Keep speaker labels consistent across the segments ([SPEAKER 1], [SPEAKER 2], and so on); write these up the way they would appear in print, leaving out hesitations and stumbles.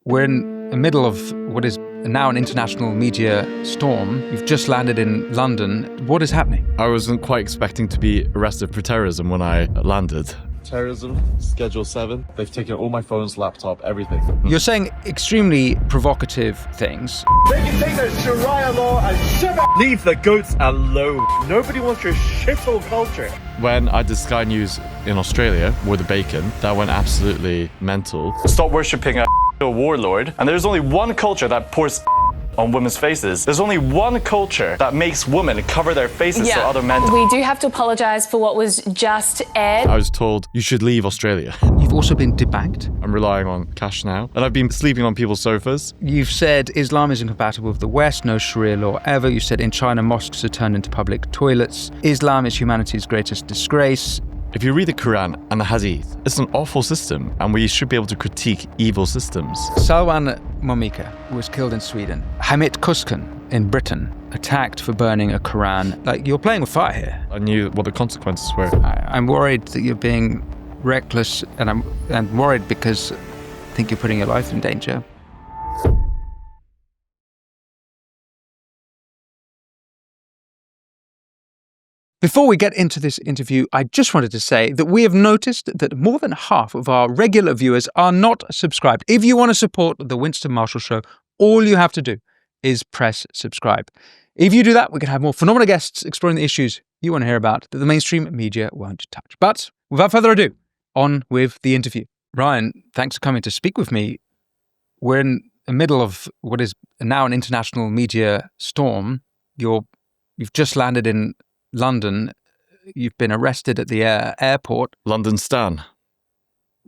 [SPEAKER 1] We're in the middle of what is now an international media storm. You've just landed in London. What is happening?
[SPEAKER 2] I wasn't quite expecting to be arrested for terrorism when I landed.
[SPEAKER 3] Terrorism, Schedule 7. They've taken all my phones, laptop, everything.
[SPEAKER 1] You're saying extremely provocative things.
[SPEAKER 4] They can take their Sharia law and shove it.
[SPEAKER 3] Leave the goats alone. Nobody wants your shithole culture.
[SPEAKER 2] When I did Sky News in Australia with the bacon, that went absolutely mental.
[SPEAKER 5] Stop worshipping a warlord. And there's only one culture that pours on women's faces. There's only one culture that makes women cover their faces so other men...
[SPEAKER 6] We do have to apologise for what was just aired.
[SPEAKER 2] I was told, you should leave Australia.
[SPEAKER 1] You've also been debanked.
[SPEAKER 2] I'm relying on cash now. And I've been sleeping on people's sofas.
[SPEAKER 1] You've said Islam is incompatible with the West, no Sharia law ever. You said in China, mosques are turned into public toilets. Islam is humanity's greatest disgrace.
[SPEAKER 2] If you read the Quran and the Hadith, it's an awful system, and we should be able to critique evil systems.
[SPEAKER 1] Salwan Momika was killed in Sweden. Hamid Kuskan in Britain, attacked for burning a Quran. Like, you're playing with fire here.
[SPEAKER 2] I knew what the consequences were.
[SPEAKER 1] I'm worried that you're being reckless, and I'm worried because I think you're putting your life in danger. Before we get into this interview, I just wanted to say that we have noticed that more than half of our regular viewers are not subscribed. If you want to support the Winston Marshall Show, all you have to do is press subscribe. If you do that, we can have more phenomenal guests exploring the issues you want to hear about that the mainstream media won't touch. But without further ado, on with the interview. Ryan, thanks for coming to speak with me. We're in the middle of what is now an international media storm. You've just landed in London. You've been arrested at the airport.
[SPEAKER 2] London Stan.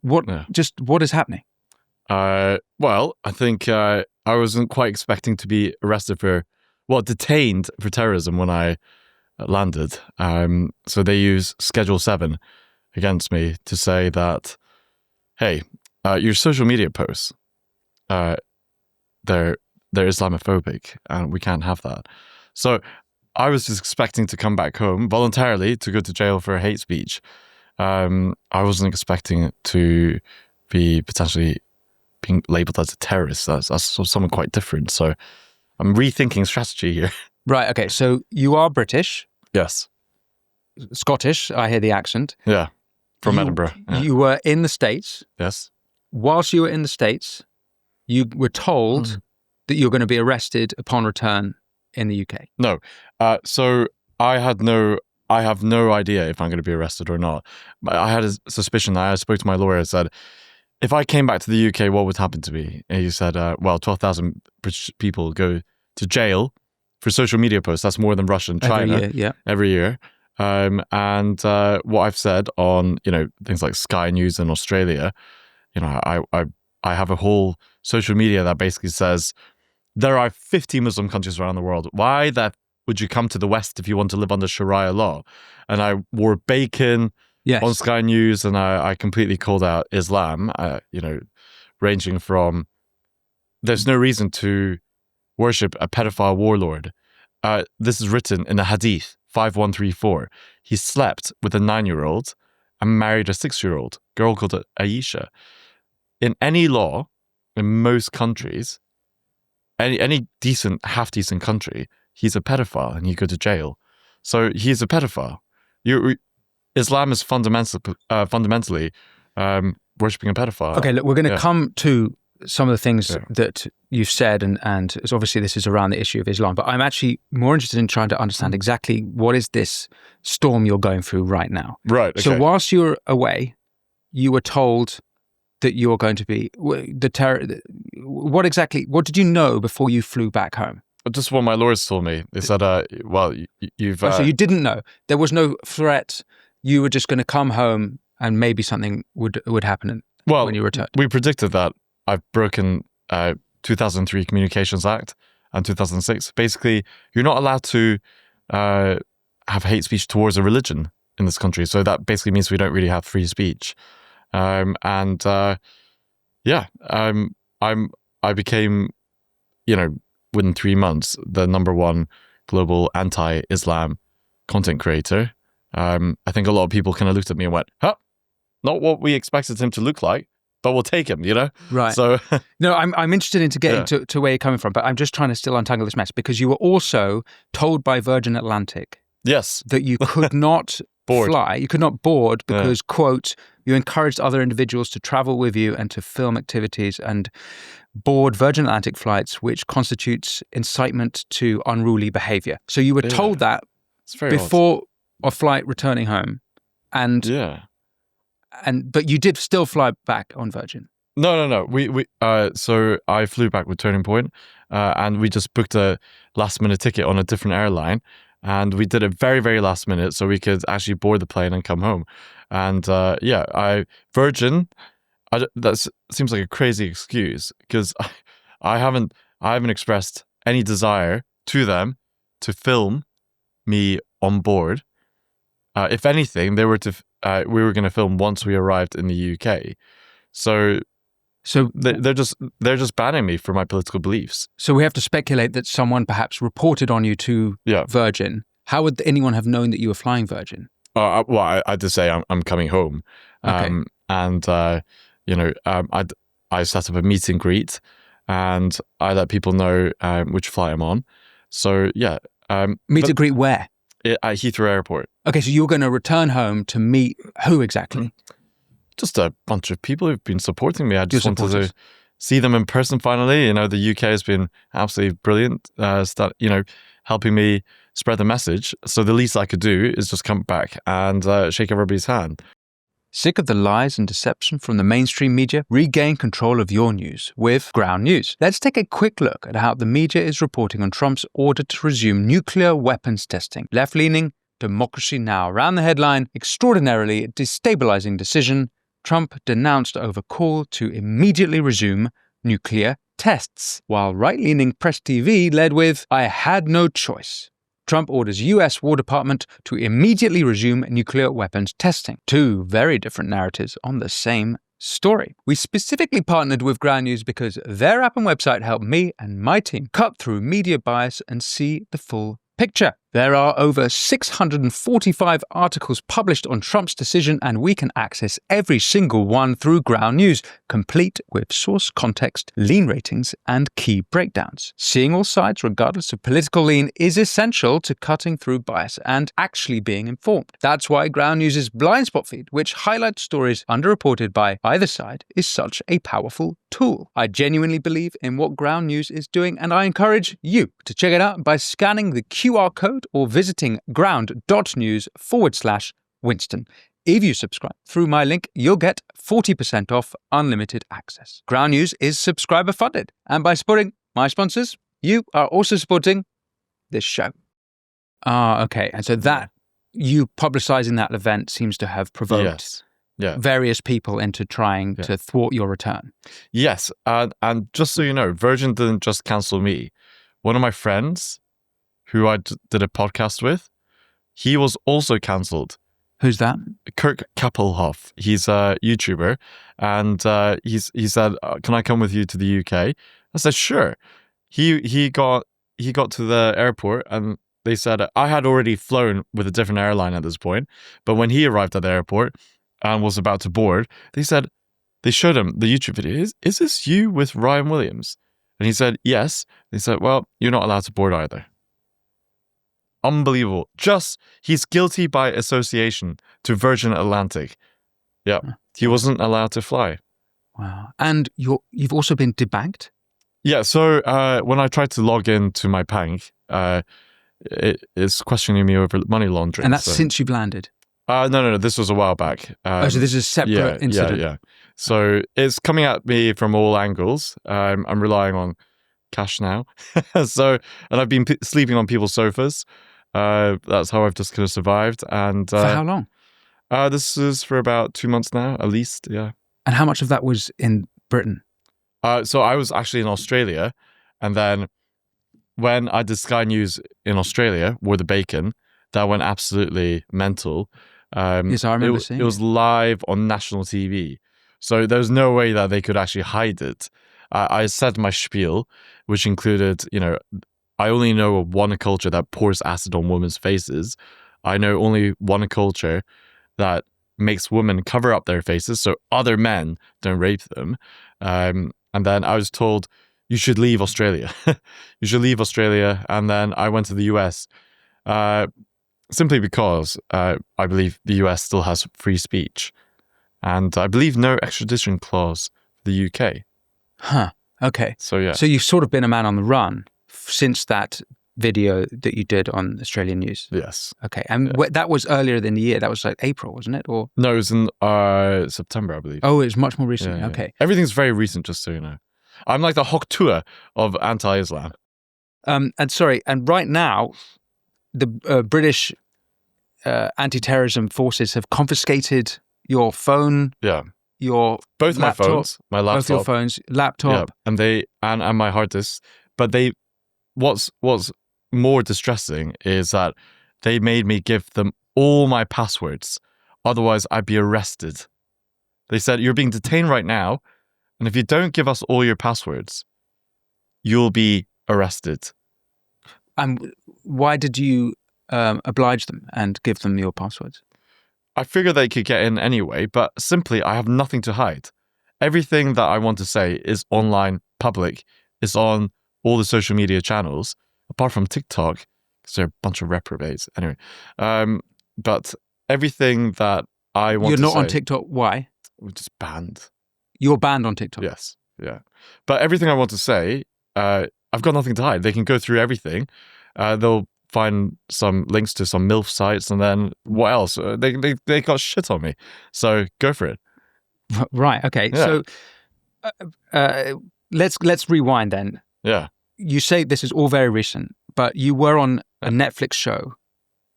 [SPEAKER 1] What is happening?
[SPEAKER 2] Well, I think I wasn't quite expecting to be detained for terrorism when I landed. So they use Schedule 7 against me to say that, hey, your social media posts, they're Islamophobic and we can't have that. So I was just expecting to come back home voluntarily to go to jail for hate speech. I wasn't expecting to be potentially being labelled as a terrorist. That's something quite different. So I'm rethinking strategy here.
[SPEAKER 1] Right, okay. So you are British.
[SPEAKER 2] Yes.
[SPEAKER 1] Scottish, I hear the accent.
[SPEAKER 2] Yeah, from Edinburgh. Yeah.
[SPEAKER 1] You were in the States.
[SPEAKER 2] Yes.
[SPEAKER 1] Whilst you were in the States, you were told that you were going to be arrested upon return in the UK.
[SPEAKER 2] No. So I have no idea if I'm going to be arrested or not. I had a suspicion. I spoke to my lawyer and said, if I came back to the UK, what would happen to me? And he said, 12,000 British people go to jail for social media posts. That's more than Russia and China every year. And what I've said on, things like Sky News in Australia, I have a whole social media that basically says, there are 50 Muslim countries around the world. Why would you come to the West if you want to live under Sharia law? And I wore bacon on Sky News, and I completely called out Islam, ranging from there's no reason to worship a pedophile warlord. This is written in the Hadith 5134. He slept with a 9-year-old and married a 6-year-old girl called Aisha. In any law, in most countries, any decent, half-decent country, he's a pedophile and you go to jail. So he's a pedophile. Islam is fundamentally worshipping a pedophile.
[SPEAKER 1] Okay, look, we're going to come to some of the things that you've said, and obviously this is around the issue of Islam, but I'm actually more interested in trying to understand exactly what is this storm you're going through right now.
[SPEAKER 2] Right, okay.
[SPEAKER 1] So whilst you were away, you were told that you're going to be the terror. What did you know before you flew back home?
[SPEAKER 2] Just what my lawyers told me. They said, you've...
[SPEAKER 1] so you didn't know. There was no threat. You were just going to come home and maybe something would happen when you returned.
[SPEAKER 2] We predicted that. I've broken 2003 Communications Act and 2006. Basically, you're not allowed to have hate speech towards a religion in this country. So that basically means we don't really have free speech. I became, within 3 months, the #1 global anti-Islam content creator. I think a lot of people kind of looked at me and went, huh, not what we expected him to look like. but we'll take him,
[SPEAKER 1] Right.
[SPEAKER 2] So
[SPEAKER 1] No, I'm interested in to get into where you're coming from, but I'm just trying to still untangle this mess because you were also told by Virgin Atlantic
[SPEAKER 2] yes,
[SPEAKER 1] that you could not fly, you could not board because, quote, you encouraged other individuals to travel with you and to film activities and board Virgin Atlantic flights, which constitutes incitement to unruly behavior. So you were told that before a flight returning home, but you did still fly back on Virgin.
[SPEAKER 2] No. So I flew back with Turning Point, and we just booked a last minute ticket on a different airline. And we did it very, very last minute so we could actually board the plane and come home. And Virgin, that seems like a crazy excuse because I haven't expressed any desire to them to film me on board. If anything, we were going to film once we arrived in the UK. So they're just banning me for my political beliefs.
[SPEAKER 1] So we have to speculate that someone perhaps reported on you to Virgin. How would anyone have known that you were flying Virgin?
[SPEAKER 2] Well, I just say I'm coming home,
[SPEAKER 1] Okay.
[SPEAKER 2] I set up a meet and greet, and I let people know which flight I'm on. So meet
[SPEAKER 1] and greet where?
[SPEAKER 2] At Heathrow Airport.
[SPEAKER 1] Okay, so you're going to return home to meet who exactly?
[SPEAKER 2] Just a bunch of people who've been supporting me. I just wanted to see them in person finally. The UK has been absolutely brilliant, helping me spread the message. So the least I could do is just come back and shake everybody's hand.
[SPEAKER 1] Sick of the lies and deception from the mainstream media? Regain control of your news with Ground News. Let's take a quick look at how the media is reporting on Trump's order to resume nuclear weapons testing. Left-leaning, Democracy Now! Around the headline, extraordinarily destabilizing decision. Trump denounced over call to immediately resume nuclear tests, while right-leaning Press TV led with, I had no choice. Trump orders US War Department to immediately resume nuclear weapons testing. Two very different narratives on the same story. We specifically partnered with Ground News because their app and website helped me and my team cut through media bias and see the full picture. There are over 645 articles published on Trump's decision, and we can access every single one through Ground News, complete with source context, lean ratings, and key breakdowns. Seeing all sides, regardless of political lean, is essential to cutting through bias and actually being informed. That's why Ground News' blind spot feed, which highlights stories underreported by either side, is such a powerful tool. I genuinely believe in what Ground News is doing, and I encourage you to check it out by scanning the QR code or visiting ground.news/Winston. If you subscribe through my link, you'll get 40% off unlimited access. Ground News is subscriber funded, and by supporting my sponsors, you are also supporting this show. Okay. And so that, you publicizing that event seems to have provoked various people into trying to thwart your return.
[SPEAKER 2] Yes. And just so you know, Virgin didn't just cancel me. One of my friends who I did a podcast with, he was also cancelled.
[SPEAKER 1] Who's that?
[SPEAKER 2] Kirk Kappelhoff. He's a YouTuber, and he said, "Can I come with you to the UK?" I said, "Sure." He got to the airport, and they said I had already flown with a different airline at this point. But when he arrived at the airport and was about to board, they showed him the YouTube video. Is this you with Ryan Williams? And he said, yes. They said, well, you're not allowed to board either. Unbelievable. He's guilty by association to Virgin Atlantic. Yeah. He wasn't allowed to fly.
[SPEAKER 1] Wow. And you've also been debanked?
[SPEAKER 2] Yeah. So when I tried to log into my bank, it's questioning me over money laundering.
[SPEAKER 1] And that's since you've landed?
[SPEAKER 2] No. This was a while back.
[SPEAKER 1] So this is a separate incident?
[SPEAKER 2] Yeah. So it's coming at me from all angles. I'm relying on cash now. And I've been sleeping on people's sofas. That's how I've just kind of survived. And
[SPEAKER 1] for how long?
[SPEAKER 2] This is for about 2 months now, at least. Yeah.
[SPEAKER 1] And how much of that was in Britain?
[SPEAKER 2] So I was actually in Australia, and then when I did Sky News in Australia, Wore the Bacon, that went absolutely mental.
[SPEAKER 1] Yes, I remember seeing
[SPEAKER 2] it. It was live on national TV. So there was no way that they could actually hide it. I said my spiel, which included, I only know of one culture that pours acid on women's faces. I know only one culture that makes women cover up their faces so other men don't rape them. And then I was told, you should leave Australia. You should leave Australia. And then I went to the US simply because I believe the US still has free speech. And I believe no extradition clause for the UK.
[SPEAKER 1] Huh. Okay.
[SPEAKER 2] So, yeah.
[SPEAKER 1] So you've sort of been a man on the run since that video that you did on Australian News.
[SPEAKER 2] Yes.
[SPEAKER 1] Okay. And that was earlier in the year. That was like April, wasn't it? Or
[SPEAKER 2] No, it was in September, I believe.
[SPEAKER 1] Oh, it was much more recent.
[SPEAKER 2] Yeah, yeah.
[SPEAKER 1] Okay.
[SPEAKER 2] Everything's very recent, just so you know. I'm like the Hok Tua of anti-Islam.
[SPEAKER 1] And right now, the British anti-terrorism forces have confiscated your phone,
[SPEAKER 2] Yeah.
[SPEAKER 1] your
[SPEAKER 2] Both
[SPEAKER 1] laptop,
[SPEAKER 2] my phones, my laptop.
[SPEAKER 1] both your phones, laptop.
[SPEAKER 2] Yeah. And my hard disk. But what's more distressing is that they made me give them all my passwords. Otherwise, I'd be arrested. They said, you're being detained right now. And if you don't give us all your passwords, you'll be arrested.
[SPEAKER 1] And why did you oblige them and give them your passwords?
[SPEAKER 2] I figured they could get in anyway, but simply I have nothing to hide. Everything that I want to say is online, public. It's on all the social media channels, apart from TikTok, because they're a bunch of reprobates. Anyway, but everything that I want to say...
[SPEAKER 1] You're not on TikTok. Why?
[SPEAKER 2] We're just banned.
[SPEAKER 1] You're banned on TikTok.
[SPEAKER 2] Yes, yeah. But everything I want to say, I've got nothing to hide. They can go through everything. They'll find some links to some MILF sites, and then what else? They got shit on me. So go for it.
[SPEAKER 1] Right. Okay.
[SPEAKER 2] Yeah.
[SPEAKER 1] So let's rewind then.
[SPEAKER 2] Yeah.
[SPEAKER 1] You say this is all very recent, but you were on a Netflix show.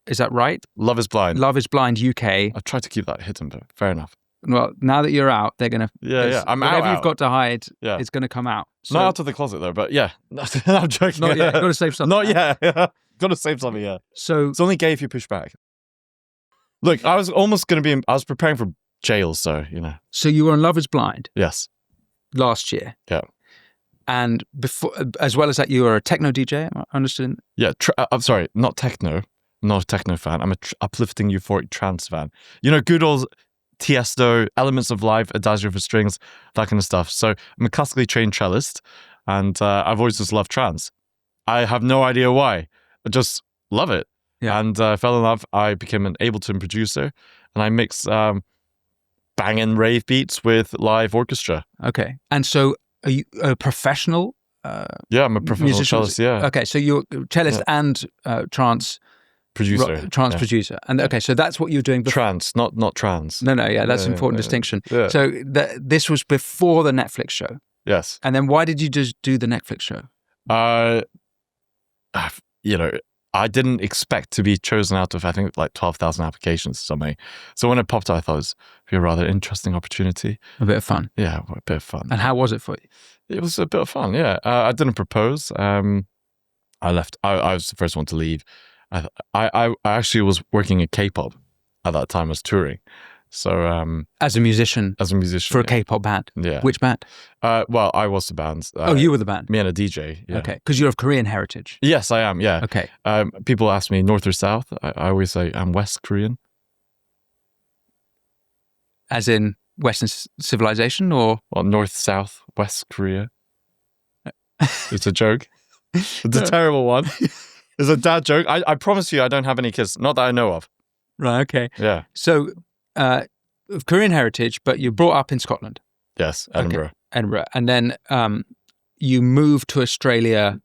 [SPEAKER 1] Is that right?
[SPEAKER 2] Love is Blind.
[SPEAKER 1] Love is Blind UK.
[SPEAKER 2] I tried to keep that hidden, but fair enough.
[SPEAKER 1] Well, now that you're out, they're going to...
[SPEAKER 2] Yeah. I'm
[SPEAKER 1] whatever
[SPEAKER 2] out.
[SPEAKER 1] you've got to hide,
[SPEAKER 2] Yeah.
[SPEAKER 1] it's going to come out. So,
[SPEAKER 2] Not out of the closet, though, but yeah. I'm joking.
[SPEAKER 1] Not yet. Got to save something.
[SPEAKER 2] Not yet. Got to save something, yeah.
[SPEAKER 1] So...
[SPEAKER 2] It's only gay if you push back. Look, I was almost going to be... I was preparing for jail, so, you know.
[SPEAKER 1] So you were on Love is Blind
[SPEAKER 2] Yes.
[SPEAKER 1] last year.
[SPEAKER 2] Yeah.
[SPEAKER 1] And before, as well as that, you were a techno DJ, I understand?
[SPEAKER 2] Yeah, I'm sorry, not techno. I'm not a techno fan. I'm a uplifting, euphoric trance fan. You know, good old Tiesto, Elements of Life, Adagio for Strings, that kind of stuff. So I'm a classically trained cellist, and I've always just loved trance. I have no idea why. I just love it.
[SPEAKER 1] Yeah.
[SPEAKER 2] And I fell in love. I became an Ableton producer, and I mix banging rave beats with live orchestra.
[SPEAKER 1] Okay. And so are you a professional
[SPEAKER 2] Yeah, I'm a professional
[SPEAKER 1] musician?
[SPEAKER 2] cellist, yeah.
[SPEAKER 1] Okay, so you're a cellist and trance
[SPEAKER 2] Producer.
[SPEAKER 1] trance
[SPEAKER 2] yeah.
[SPEAKER 1] producer. And okay, so that's what you're doing before.
[SPEAKER 2] Trance, not trans.
[SPEAKER 1] No, yeah, that's an
[SPEAKER 2] Yeah,
[SPEAKER 1] important
[SPEAKER 2] yeah,
[SPEAKER 1] distinction.
[SPEAKER 2] yeah.
[SPEAKER 1] So this was before the Netflix show.
[SPEAKER 2] Yes.
[SPEAKER 1] And then why did you just do the Netflix show?
[SPEAKER 2] You know, I didn't expect to be chosen out of, I think, like 12,000 applications or something. So when it popped up, I thought it was a rather interesting opportunity.
[SPEAKER 1] A bit of fun.
[SPEAKER 2] Yeah, a bit of fun.
[SPEAKER 1] And how was it for you?
[SPEAKER 2] It was a bit of fun, yeah. I didn't propose. I left. I was the first one to leave. I actually was working at K-pop at that time. I was touring. So
[SPEAKER 1] As a musician
[SPEAKER 2] for
[SPEAKER 1] for a K-pop band?
[SPEAKER 2] Yeah.
[SPEAKER 1] Which band?
[SPEAKER 2] Well, I was the band.
[SPEAKER 1] Oh, you were the band?
[SPEAKER 2] Me and a DJ. Yeah.
[SPEAKER 1] Okay, because you're of Korean heritage.
[SPEAKER 2] Yes, I am. Yeah.
[SPEAKER 1] Okay.
[SPEAKER 2] People ask me North or South. I always say I'm West Korean.
[SPEAKER 1] As in Western civilization, or?
[SPEAKER 2] Well, North, South, West Korea. It's a joke. It's a terrible one. It's a dad joke. I promise you I don't have any kids. Not that I know of.
[SPEAKER 1] Right, okay.
[SPEAKER 2] Yeah.
[SPEAKER 1] So, of Korean heritage, but you're brought up in Scotland.
[SPEAKER 2] Yes, Edinburgh.
[SPEAKER 1] Okay. Edinburgh. And then you moved to Australia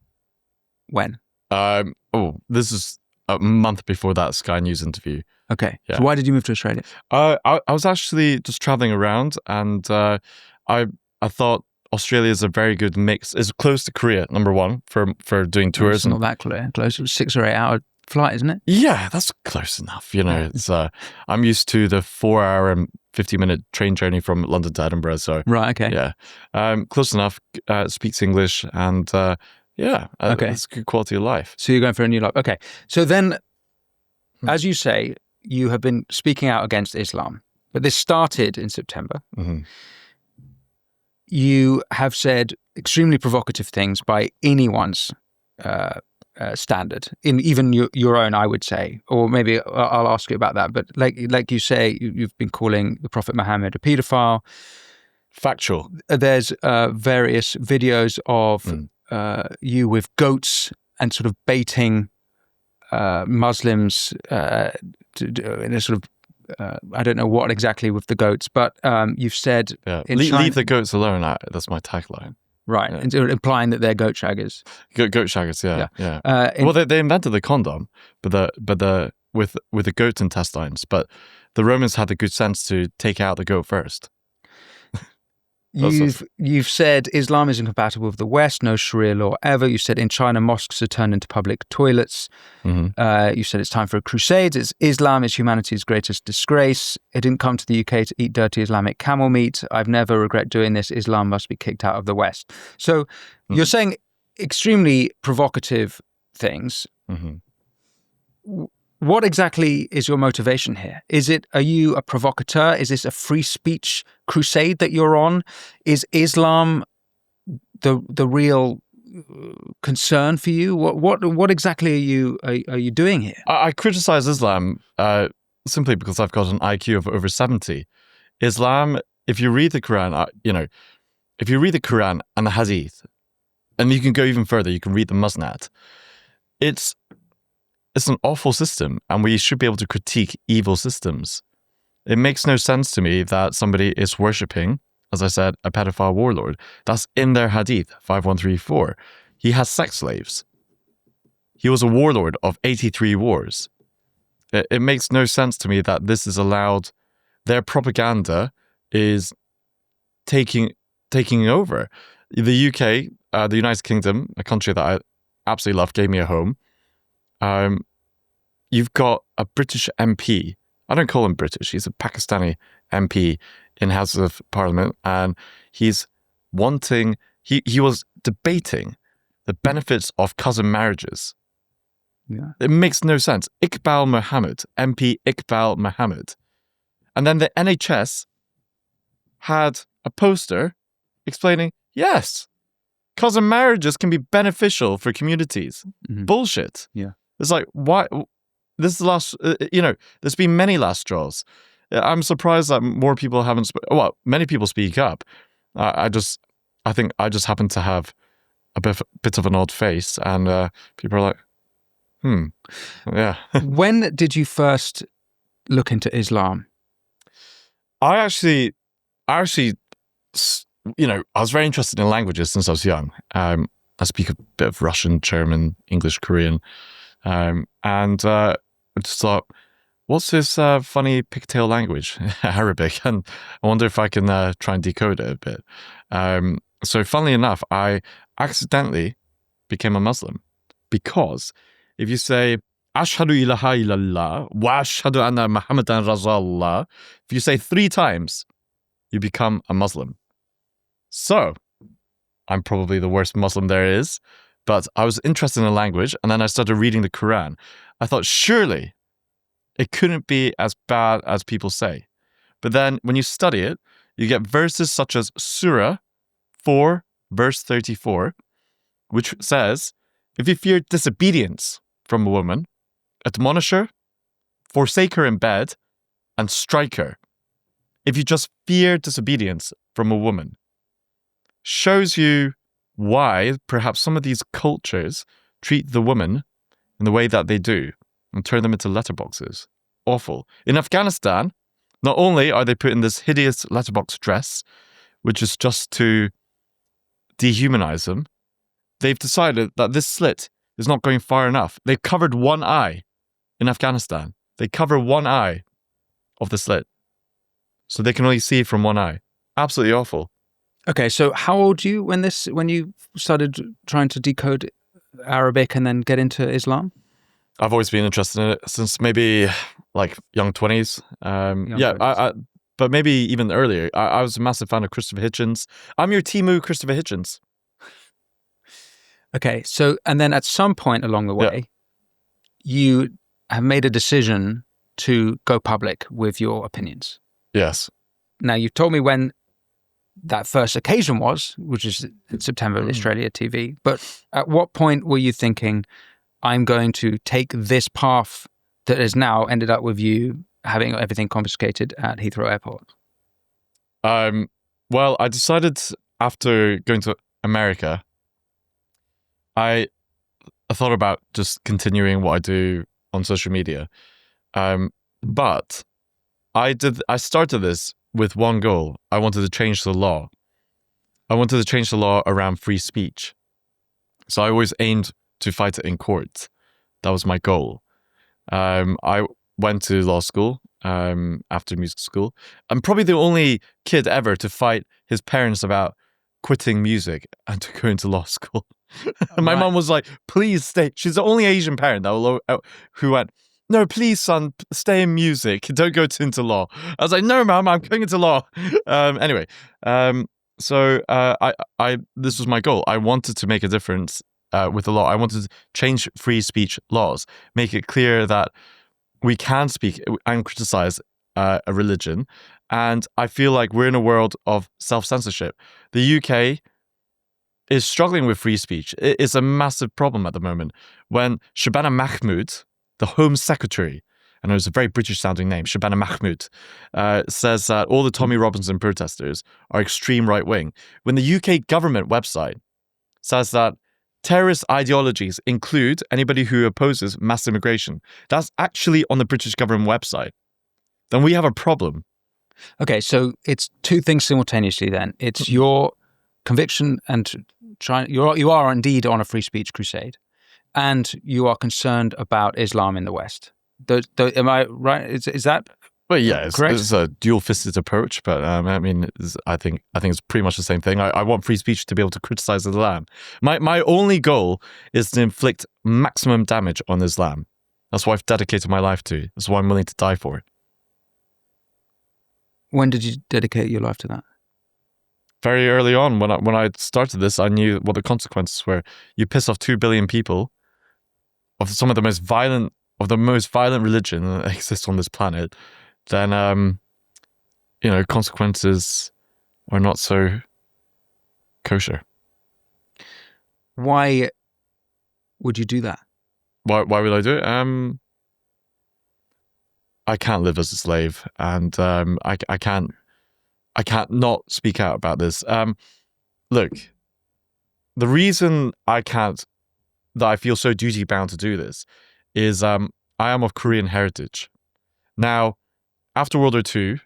[SPEAKER 1] when?
[SPEAKER 2] This is a month before that Sky News interview.
[SPEAKER 1] Okay.
[SPEAKER 2] Yeah.
[SPEAKER 1] So why did you move to Australia?
[SPEAKER 2] I was actually just traveling around, and I thought Australia is a very good mix. It's close to Korea, number one, for doing
[SPEAKER 1] It's
[SPEAKER 2] tourism.
[SPEAKER 1] not that close. It was 6 or 8 hour flight, isn't it?
[SPEAKER 2] Yeah, that's close enough. You know, it's I'm used to the 4-hour and 50-minute train journey from London to Edinburgh. So
[SPEAKER 1] Right, okay.
[SPEAKER 2] yeah, close enough. Speaks English, and
[SPEAKER 1] Okay.
[SPEAKER 2] it's good quality of life.
[SPEAKER 1] So you're going for a new life. Okay. So then, as you say, you have been speaking out against Islam, but this started in September.
[SPEAKER 2] Mm-hmm.
[SPEAKER 1] You have said extremely provocative things by anyone's standard in even your own, I would say, or maybe I'll ask you about that. But like you say, you've been calling the Prophet Muhammad a paedophile.
[SPEAKER 2] Factual.
[SPEAKER 1] There's various videos of you with goats and sort of baiting Muslims in a sort of I don't know what exactly with the goats, but you've said
[SPEAKER 2] leave the goats alone. That's my tagline.
[SPEAKER 1] Right, and so implying that they're goat shaggers.
[SPEAKER 2] Goat shaggers, yeah. Well, they invented the condom, but with the goat intestines. But the Romans had the good sense to take out the goat first.
[SPEAKER 1] You've said Islam is incompatible with the West, no Sharia law ever. You said in China, mosques are turned into public toilets. You said it's time for a crusade. Islam is humanity's greatest disgrace. It didn't come to the UK to eat dirty Islamic camel meat. I've never regret doing this. Islam must be kicked out of the West. So you're saying extremely provocative things. What exactly is your motivation here? Are you a provocateur? Is this a free speech crusade that you're on? Is Islam the real concern for you? What exactly are you doing here?
[SPEAKER 2] I criticize Islam simply because I've got an IQ of over 70. Islam, if you read the Quran, if you read the Quran and the Hadith, and you can go even further, you can read the Musnad. It's an awful system, and we should be able to critique evil systems. It makes no sense to me that somebody is worshipping, as I said, a pedophile warlord. That's in their hadith, 5134. He has sex slaves. He was a warlord of 83 wars. It makes no sense to me that this is allowed. Their propaganda is taking over. The UK, the United Kingdom, a country that I absolutely love, gave me a home. You've got a British MP. I don't call him British. He's a Pakistani MP in House of Parliament, and he's wanting. He was debating the benefits of cousin marriages.
[SPEAKER 1] Yeah,
[SPEAKER 2] it makes no sense. Iqbal Muhammad, MP Iqbal Muhammad, and then the NHS had a poster explaining, yes, cousin marriages can be beneficial for communities. Bullshit.
[SPEAKER 1] Yeah.
[SPEAKER 2] It's like, why? This is the last, there's been many last straws. I'm surprised that more people haven't, many people speak up. I think I just happen to have a bit of an odd face, and people are like, yeah.
[SPEAKER 1] When did you first look into Islam?
[SPEAKER 2] I actually, I was very interested in languages since I was young. I speak a bit of Russian, German, English, Korean. And I just thought, what's this funny pigtail language, Arabic? And I wonder if I can try and decode it a bit. So funnily enough, I accidentally became a Muslim, because if you say, Ashhadu ilaha illallah wa ashhadu anna Muhammadan Rasulullah, if you say 3 times, you become a Muslim. So I'm probably the worst Muslim there is. But I was interested in the language, and then I started reading the Quran. I thought, surely it couldn't be as bad as people say. But then when you study it, you get verses such as Surah 4, verse 34, which says, if you fear disobedience from a woman, admonish her, forsake her in bed, and strike her. If you just fear disobedience from a woman, shows you why perhaps some of these cultures treat the women in the way that they do and turn them into letterboxes. Awful. In Afghanistan, not only are they put in this hideous letterbox dress, which is just to dehumanize them, they've decided that this slit is not going far enough. They've covered one eye in Afghanistan. They cover one eye of the slit, so they can only see from one eye. Absolutely awful.
[SPEAKER 1] Okay, so how old were you when you started trying to decode Arabic and then get into Islam?
[SPEAKER 2] I've always been interested in it since maybe like young 20s. But maybe even earlier. I was a massive fan of Christopher Hitchens. I'm your Timu Christopher Hitchens.
[SPEAKER 1] Okay, so and then at some point along the way, you have made a decision to go public with your opinions.
[SPEAKER 2] Yes.
[SPEAKER 1] Now, you've told me when that first occasion was, which is in September, Australia TV. But at what point were you thinking, I'm going to take this path that has now ended up with you having everything confiscated at Heathrow Airport?
[SPEAKER 2] Well, I decided after going to America, I thought about just continuing what I do on social media. But I started this with one goal. I wanted to change the law. I wanted to change the law around free speech. So I always aimed to fight it in court. That was my goal. I went to law school after music school. I'm probably the only kid ever to fight his parents about quitting music and to go into law school. My mum was like, please stay. She's the only Asian parent who went, no, please, son, stay in music. Don't go into law. I was like, no, mum, I'm going into law. Anyway, so this was my goal. I wanted to make a difference with the law. I wanted to change free speech laws, make it clear that we can speak and criticize a religion. And I feel like we're in a world of self-censorship. The UK is struggling with free speech. It is a massive problem at the moment. When Shabana Mahmood, the Home Secretary, and it was a very British-sounding name, Shabana Mahmood, says that all the Tommy Robinson protesters are extreme right-wing. When the UK government website says that terrorist ideologies include anybody who opposes mass immigration, that's actually on the British government website, then we have a problem.
[SPEAKER 1] Okay, so it's two things simultaneously then. It's your conviction and you are indeed on a free speech crusade, and you are concerned about Islam in the West. Am I right? Is that
[SPEAKER 2] well, yeah,
[SPEAKER 1] correct?
[SPEAKER 2] It's a dual-fisted approach, but I mean, I think it's pretty much the same thing. I want free speech to be able to criticize Islam. My only goal is to inflict maximum damage on Islam. That's what I've dedicated my life to. That's what I'm willing to die for.
[SPEAKER 1] When did you dedicate your life to that?
[SPEAKER 2] Very early on, when I started this, I knew what the consequences were. You piss off 2 billion people of some of the most violent religion that exists on this planet, then consequences are not so kosher.
[SPEAKER 1] Why would you do that?
[SPEAKER 2] Why would I do it? I can't live as a slave, and I can't not speak out about this. Look, the reason that I feel so duty bound to do this is I am of Korean heritage. Now, after World War II,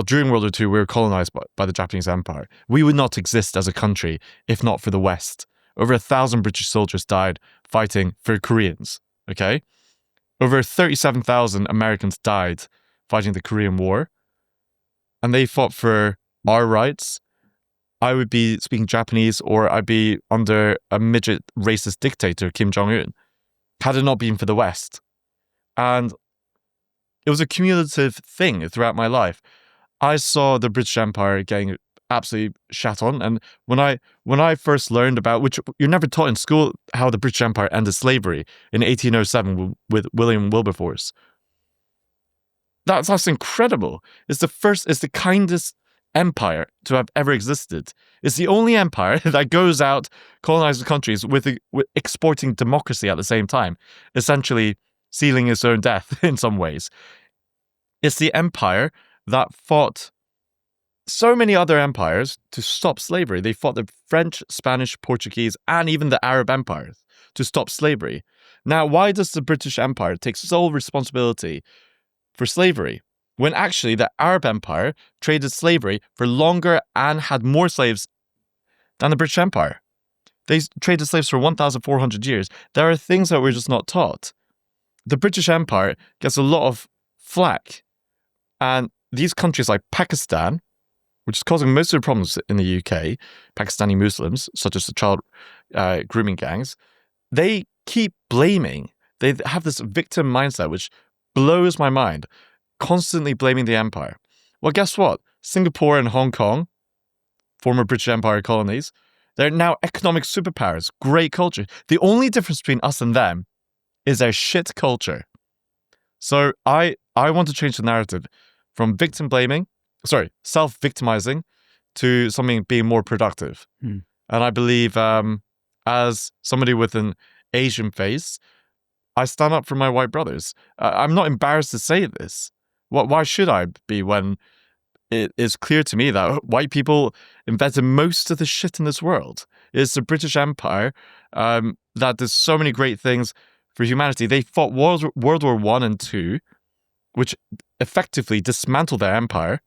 [SPEAKER 2] during World War II, we were colonized by the Japanese Empire. We would not exist as a country if not for the West. Over 1,000 British soldiers died fighting for Koreans, okay? Over 37,000 Americans died fighting the Korean War, and they fought for our rights. I would be speaking Japanese, or I'd be under a midget racist dictator, Kim Jong-un, had it not been for the West. And it was a cumulative thing throughout my life. I saw the British Empire getting absolutely shat on, and when I first learned about, which you're never taught in school, how the British Empire ended slavery in 1807 with William Wilberforce. That's incredible. It's the kindest empire to have ever existed. It's the only empire that goes out colonizing countries with exporting democracy at the same time, essentially sealing its own death in some ways. It's the empire that fought so many other empires to stop slavery. They fought the French, Spanish, Portuguese, and even the Arab empires to stop slavery. Now, why does the British Empire take sole responsibility for slavery, when actually the Arab Empire traded slavery for longer and had more slaves than the British Empire? They traded slaves for 1,400 years. There are things that we're just not taught. The British Empire gets a lot of flack, and these countries like Pakistan, which is causing most of the problems in the UK, Pakistani Muslims, such as the child grooming gangs, they keep blaming. They have this victim mindset, which blows my mind, constantly blaming the empire. Well, guess what? Singapore and Hong Kong, former British Empire colonies, they're now economic superpowers, great culture. The only difference between us and them is their shit culture. So I want to change the narrative from self-victimizing to something being more productive. And I believe as somebody with an Asian face, I stand up for my white brothers. I'm not embarrassed to say this. Why should I be when it is clear to me that white people invented most of the shit in this world? It's the British Empire that does so many great things for humanity. They fought World War I and II, which effectively dismantled their empire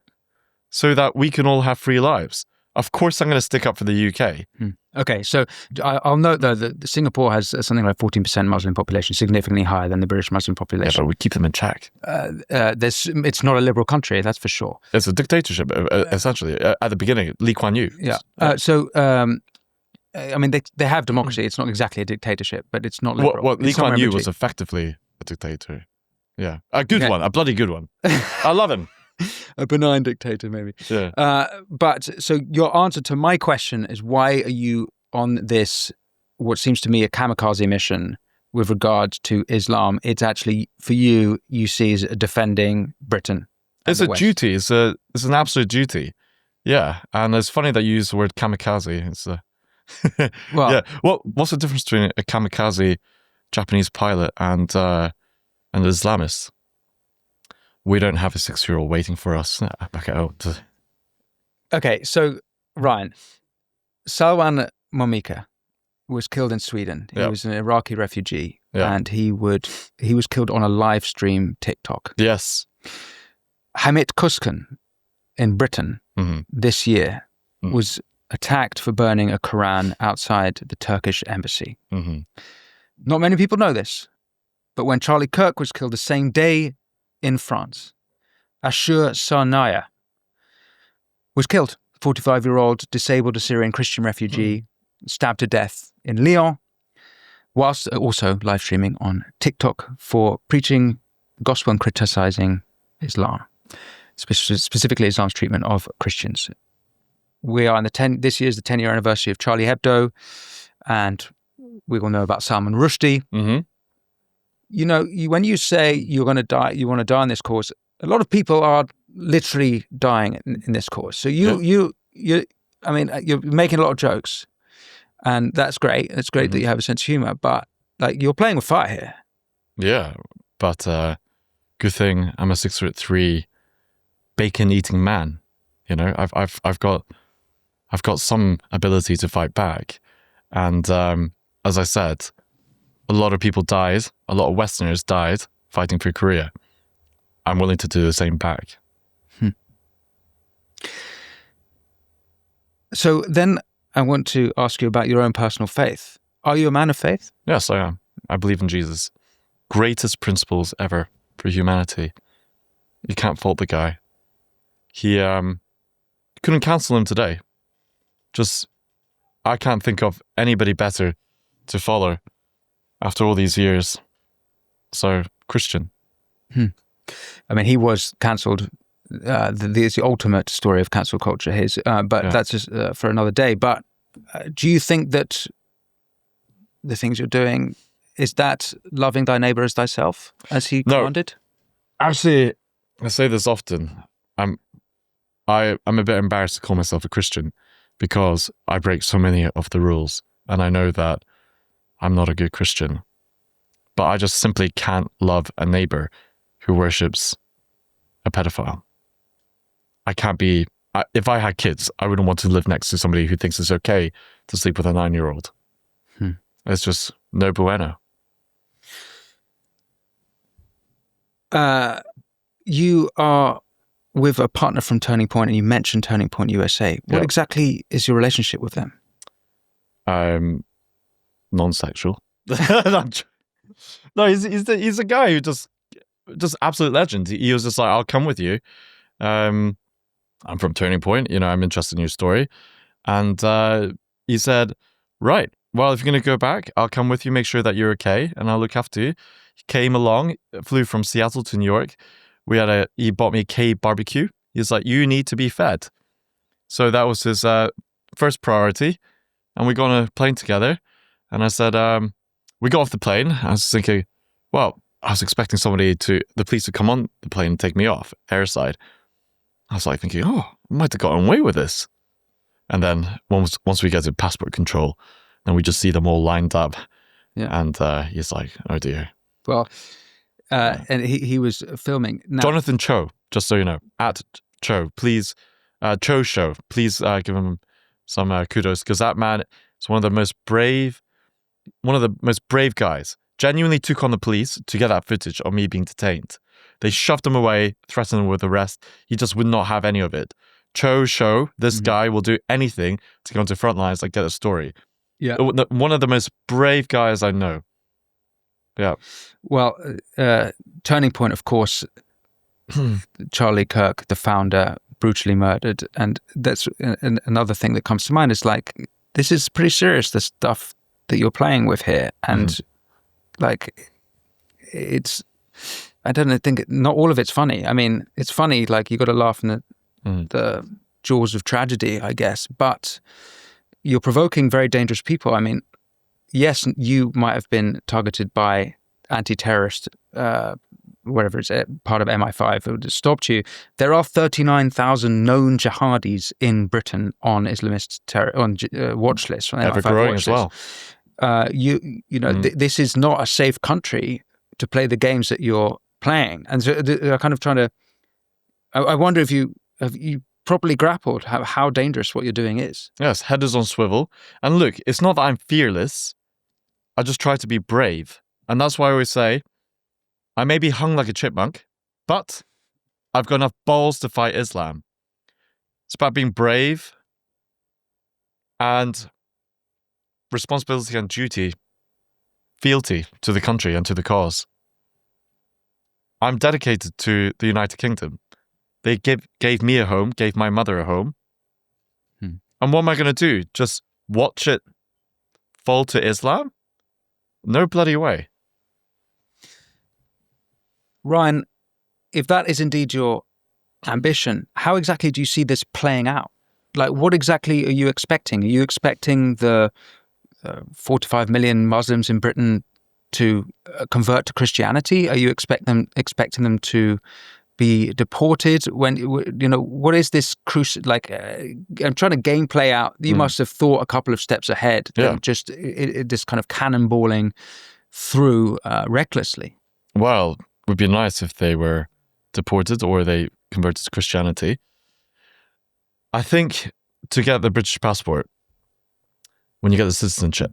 [SPEAKER 2] so that we can all have free lives. Of course, I'm going to stick up for the UK.
[SPEAKER 1] Okay, so I'll note, though, that Singapore has something like 14% Muslim population, significantly higher than the British Muslim
[SPEAKER 2] Yeah,
[SPEAKER 1] population.
[SPEAKER 2] but we keep them in check.
[SPEAKER 1] It's not a liberal country, that's for sure.
[SPEAKER 2] It's a dictatorship, essentially. At the beginning, Lee Kuan Yew.
[SPEAKER 1] Yeah. I mean, they have democracy. It's not exactly a dictatorship, but it's not liberal.
[SPEAKER 2] What Lee
[SPEAKER 1] It's somewhere
[SPEAKER 2] Kuan
[SPEAKER 1] in
[SPEAKER 2] Yew was
[SPEAKER 1] between.
[SPEAKER 2] effectively a dictator. Yeah. A good
[SPEAKER 1] Yeah.
[SPEAKER 2] one. A bloody good one. I love him.
[SPEAKER 1] A benign dictator, maybe.
[SPEAKER 2] Yeah.
[SPEAKER 1] But so your answer to my question is, why are you on this, what seems to me a kamikaze mission with regard to Islam? It's actually, for you, you see as defending Britain. and
[SPEAKER 2] It's
[SPEAKER 1] the
[SPEAKER 2] a
[SPEAKER 1] West.
[SPEAKER 2] duty. It's an absolute duty. Yeah. And it's funny that you use the word kamikaze. It's
[SPEAKER 1] Well,
[SPEAKER 2] yeah. What's the difference between a kamikaze Japanese pilot and an Islamist? We don't have a 6-year-old waiting for us back at home.
[SPEAKER 1] okay, so Ryan, Salwan Momika was killed in Sweden. He
[SPEAKER 2] Yeah.
[SPEAKER 1] was an Iraqi refugee,
[SPEAKER 2] Yeah.
[SPEAKER 1] and he was killed on a live stream TikTok.
[SPEAKER 2] Yes.
[SPEAKER 1] Hamit Kuskan in Britain
[SPEAKER 2] Mhm.
[SPEAKER 1] this year
[SPEAKER 2] Mm.
[SPEAKER 1] was attacked for burning a Quran outside the Turkish embassy.
[SPEAKER 2] Hmm.
[SPEAKER 1] Not many people know this, but when Charlie Kirk was killed the same day in France, Ashur Sarnaya was killed. 45-year-old disabled Assyrian Christian refugee, stabbed to death in Lyon, whilst also live streaming on TikTok for preaching gospel and criticizing Islam, specifically Islam's treatment of Christians. We are in this year is the 10-year anniversary of Charlie Hebdo, and we all know about Salman Rushdie.
[SPEAKER 2] Hmm.
[SPEAKER 1] You know, when you say you're going to die, you want to die in this cause, a lot of people are literally dying in this cause. So you're making a lot of jokes, and that's great. It's great that you have a sense of humor, but like, you're playing with fire here.
[SPEAKER 2] Yeah. But good thing I'm a 6'3" bacon-eating man. You know, I've got some ability to fight back, and as I said, a lot of people died. A lot of Westerners died fighting for Korea. I'm willing to do the same back.
[SPEAKER 1] So then I want to ask you about your own personal faith. Are you a man of faith?
[SPEAKER 2] Yes, I am. I believe in Jesus. Greatest principles ever for humanity. You can't fault the guy. He couldn't cancel him today. I can't think of anybody better to follow after all these years. So, Christian.
[SPEAKER 1] I mean, he was cancelled. It's the ultimate story of cancel culture, but that's just for another day. But do you think that the things you're doing, is that loving thy neighbour as thyself, as he commanded?
[SPEAKER 2] Actually, I say this often. I'm a bit embarrassed to call myself a Christian because I break so many of the rules, and I know that I'm not a good Christian. But I just simply can't love a neighbor who worships a pedophile. I can't be. If I had kids, I wouldn't want to live next to somebody who thinks it's okay to sleep with a 9-year-old. It's just no bueno.
[SPEAKER 1] You are with a partner from Turning Point, and you mentioned Turning Point USA. What exactly is your relationship with them?
[SPEAKER 2] Non-sexual. No, he's a guy who just absolute legend. He was just like, I'll come with you. I'm from Turning Point. You know, I'm interested in your story. And he said, right, well, if you're going to go back, I'll come with you, make sure that you're okay, and I'll look after you. He came along, flew from Seattle to New York. He bought me a K barbecue. He's like, you need to be fed. So that was his first priority. And we got on a plane together. And I said, we got off the plane. I was thinking, well, I was expecting the police to come on the plane and take me off, airside. I was like thinking, I might have gotten away with this. And then once we get to passport control, then we just see them all lined up.
[SPEAKER 1] Yeah.
[SPEAKER 2] And he's like, oh dear.
[SPEAKER 1] Well, and he was filming. Now,
[SPEAKER 2] Jonathan Cho, just so you know, at Cho, please, Cho Show, please give him some kudos, because that man is one of the most brave guys. Genuinely took on the police to get that footage of me being detained. They shoved him away, threatened him with arrest. He just would not have any of it. Cho Show, this guy will do anything to go onto front lines and get a story.
[SPEAKER 1] Yeah.
[SPEAKER 2] One of the most brave guys I know. Yeah.
[SPEAKER 1] Well, turning point, of course, Charlie Kirk, the founder, brutally murdered. And that's another thing that comes to mind is like, this is pretty serious, the stuff that you're playing with here. And like, I don't think, not all of it's funny. I mean, it's funny, like you got to laugh in the jaws of tragedy, I guess, but you're provoking very dangerous people. I mean, yes, you might have been targeted by anti-terrorist, whatever it's part of MI5 who stopped you. There are 39,000 known jihadis in Britain on Islamist watch lists.
[SPEAKER 2] Ever growing as well.
[SPEAKER 1] This is not a safe country to play the games that you're playing. And so they're kind of trying to, I wonder if you properly grappled how dangerous what you're doing is.
[SPEAKER 2] Yes, head is on swivel. And look, it's not that I'm fearless. I just try to be brave. And that's why I always say, I may be hung like a chipmunk, but I've got enough balls to fight Islam. It's about being brave and responsibility and duty, fealty to the country and to the cause. I'm dedicated to the United Kingdom. They gave me a home, gave my mother a home. And what am I going to do? Just watch it fall to Islam? No bloody way.
[SPEAKER 1] Ryan, if that is indeed your ambition, how exactly do you see this playing out? Like, what exactly are you expecting? Are you expecting the 4 to 5 million Muslims in Britain to convert to Christianity? Are you expecting them to be deported? What is this crucial? Like, I'm trying to game play out. You must have thought a couple of steps ahead.
[SPEAKER 2] Yeah.
[SPEAKER 1] Just this kind of cannonballing through recklessly.
[SPEAKER 2] Well, it would be nice if they were deported or they converted to Christianity. I think to get the British passport, when you get the citizenship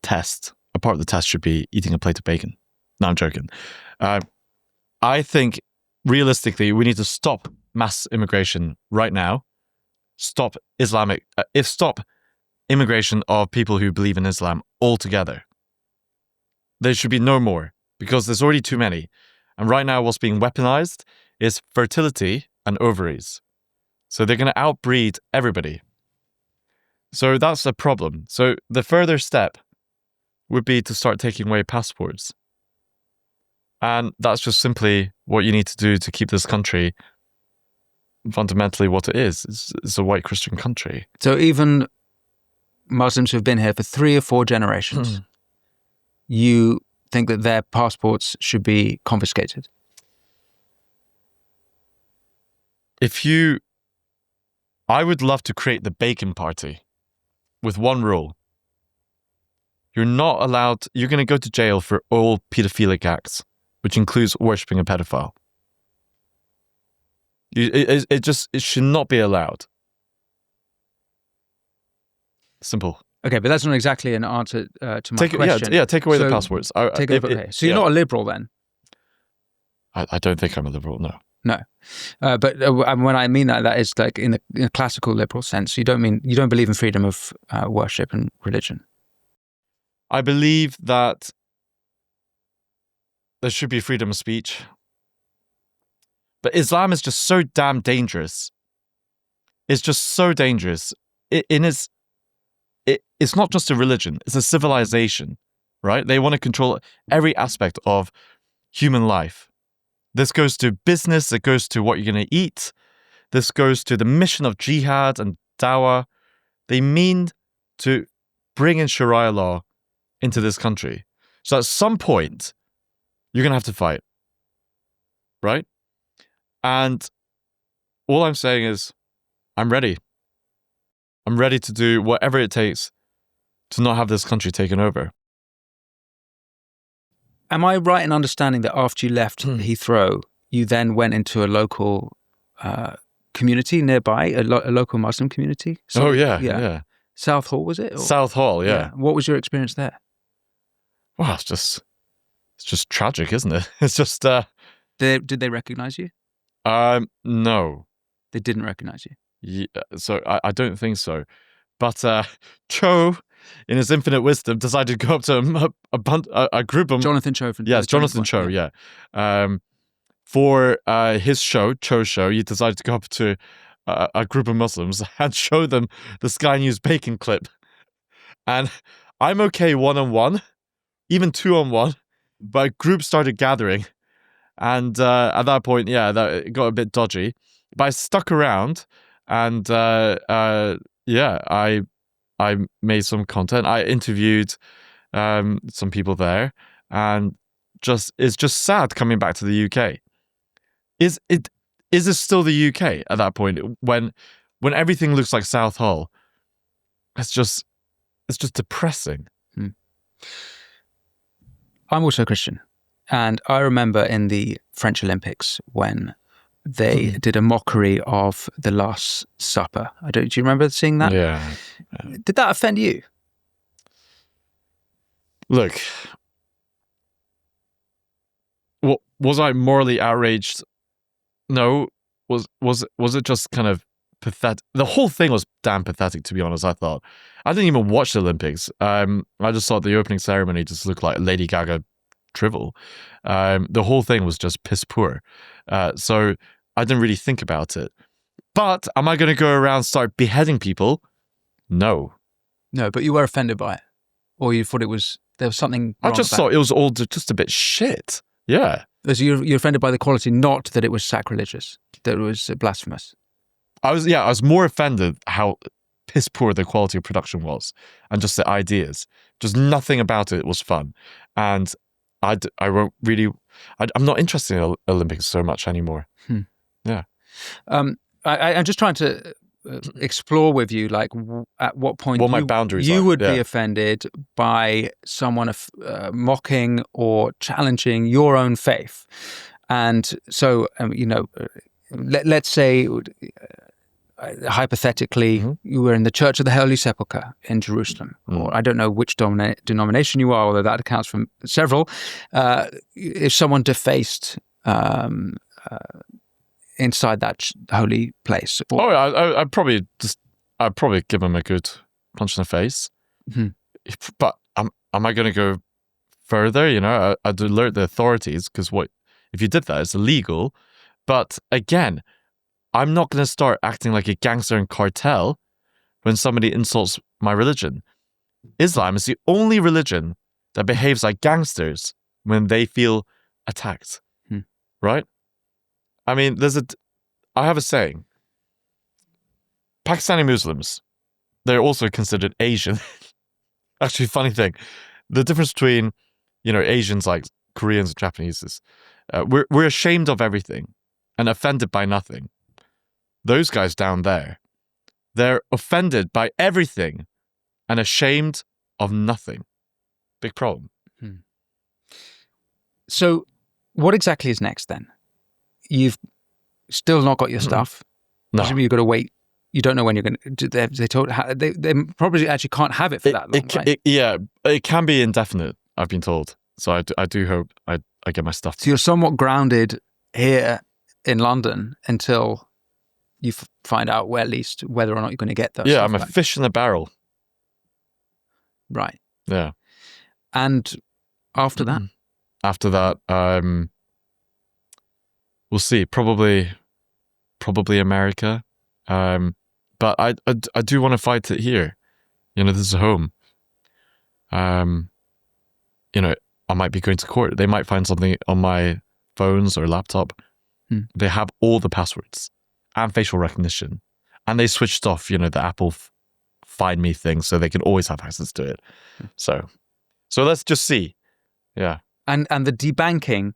[SPEAKER 2] test, a part of the test should be eating a plate of bacon. No, I'm joking. I think realistically, we need to stop mass immigration right now. Stop immigration of people who believe in Islam altogether. There should be no more, because there's already too many. And right now, what's being weaponized is fertility and ovaries. So they're going to outbreed everybody. So that's a problem. So the further step would be to start taking away passports. And that's just simply what you need to do to keep this country fundamentally what it is. It's a white Christian country.
[SPEAKER 1] So even Muslims who've been here for 3 or 4 generations, you think that their passports should be confiscated?
[SPEAKER 2] I would love to create the Bacon Party with one rule. You're going to go to jail for all pedophilic acts, which includes worshipping a pedophile. It should not be allowed. Simple.
[SPEAKER 1] Okay, but that's not exactly an answer to my question.
[SPEAKER 2] Yeah, take away the passports.
[SPEAKER 1] So you're not a liberal then?
[SPEAKER 2] I don't think I'm a liberal, no.
[SPEAKER 1] No, but when I mean that is like in a classical liberal sense. You don't believe in freedom of worship and religion.
[SPEAKER 2] I believe that there should be freedom of speech, but Islam is just so damn dangerous. It's just so dangerous. It's not just a religion; it's a civilization, right? They want to control every aspect of human life. This goes to business, it goes to what you're going to eat. This goes to the mission of jihad and dawah. They mean to bring in Sharia law into this country. So at some point, you're going to have to fight. Right? And all I'm saying is, I'm ready. I'm ready to do whatever it takes to not have this country taken over.
[SPEAKER 1] Am I right in understanding that after you left Heathrow, you then went into a local community nearby, a local Muslim community?
[SPEAKER 2] So, yeah.
[SPEAKER 1] South Hall, was it? Or?
[SPEAKER 2] South Hall, yeah.
[SPEAKER 1] What was your experience there?
[SPEAKER 2] Well, it's just tragic, isn't it? It's just.
[SPEAKER 1] Did they recognize you?
[SPEAKER 2] No.
[SPEAKER 1] They didn't recognize you.
[SPEAKER 2] Yeah, so I don't think so. But Cho, in his infinite wisdom, decided to go up to a group of
[SPEAKER 1] Jonathan Cho.
[SPEAKER 2] Yes, Jonathan Cho. Yeah. For his show, Cho's show, he decided to go up to a group of Muslims and show them the Sky News bacon clip. And I'm okay 1-on-1, even 2-on-1, but a group started gathering. And at that point, it got a bit dodgy. But I stuck around, and I made some content. I interviewed some people there, and it's just sad coming back to the UK. Is this still the UK at that point when everything looks like South Hull? It's just depressing.
[SPEAKER 1] I'm also Christian, and I remember in the French Olympics when they did a mockery of the Last Supper. Do you remember seeing that?
[SPEAKER 2] Yeah.
[SPEAKER 1] Did that offend you?
[SPEAKER 2] Look, was I morally outraged? No. Was it just kind of pathetic? The whole thing was damn pathetic, to be honest, I thought. I didn't even watch the Olympics. I just thought the opening ceremony just looked like Lady Gaga drivel. The whole thing was just piss poor. So I didn't really think about it. But am I going to go around and start beheading people? No.
[SPEAKER 1] No, but you were offended by it? Or you thought there was something wrong
[SPEAKER 2] I just thought it was all just a bit shit. Yeah.
[SPEAKER 1] So you're offended by the quality, not that it was sacrilegious, that it was blasphemous?
[SPEAKER 2] I was more offended how piss poor the quality of production was and just the ideas. Just nothing about it was fun. And I won't really... I'm not interested in Olympics so much anymore. Yeah.
[SPEAKER 1] I'm just trying to explore with you, like, at what point
[SPEAKER 2] my boundaries
[SPEAKER 1] you
[SPEAKER 2] are.
[SPEAKER 1] would be offended by someone mocking or challenging your own faith. And so, let's say, hypothetically, you were in the Church of the Holy Sepulchre in Jerusalem, or I don't know which denomination you are, although that accounts for several. If someone defaced inside that holy place,
[SPEAKER 2] I'd probably give them a good punch in the face. But am I going to go further? I'd alert the authorities, because if you did that, it's illegal. But again, I'm not going to start acting like a gangster and cartel when somebody insults my religion. Islam is the only religion that behaves like gangsters when they feel attacked. Right? I mean, I have a saying. Pakistani Muslims, they're also considered Asian. Actually, funny thing. The difference between, Asians like Koreans and Japanese is we're ashamed of everything and offended by nothing. Those guys down there, they're offended by everything and ashamed of nothing. Big problem.
[SPEAKER 1] So what exactly is next then? You've still not got your stuff.
[SPEAKER 2] No.
[SPEAKER 1] You've got to wait. You don't know when you're going to... They probably actually can't have it for that long, right?
[SPEAKER 2] It can be indefinite, I've been told. So I do hope I get my stuff.
[SPEAKER 1] So you're somewhat grounded here in London until you find out at least whether or not you're going to get those.
[SPEAKER 2] Yeah, I'm a fish in a barrel.
[SPEAKER 1] Right.
[SPEAKER 2] Yeah.
[SPEAKER 1] And after that?
[SPEAKER 2] After that, we'll see. Probably America. But I do want to fight it here. This is home. I might be going to court. They might find something on my phones or laptop. They have all the passwords and facial recognition. And they switched off, the Apple Find Me thing, so they can always have access to it. So let's just see. Yeah. And
[SPEAKER 1] the debanking,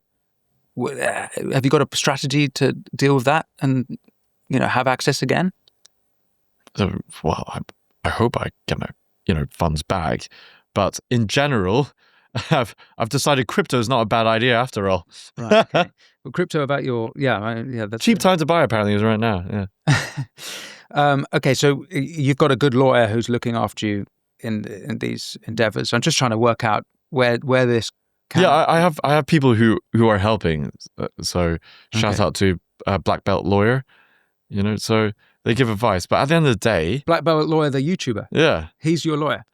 [SPEAKER 1] have you got a strategy to deal with that and, have access again?
[SPEAKER 2] Well, I hope I get my, funds back. But in general, I've decided crypto is not a bad idea after all.
[SPEAKER 1] Right. Okay. Well, crypto about your that's
[SPEAKER 2] Cheap time to buy apparently is right now. Yeah.
[SPEAKER 1] Okay, so you've got a good lawyer who's looking after you in these endeavors. I'm just trying to work out where this.
[SPEAKER 2] I have people who are helping. So shout out to a black belt lawyer. So they give advice. But at the end of the day,
[SPEAKER 1] black belt lawyer, the YouTuber.
[SPEAKER 2] Yeah,
[SPEAKER 1] he's your lawyer.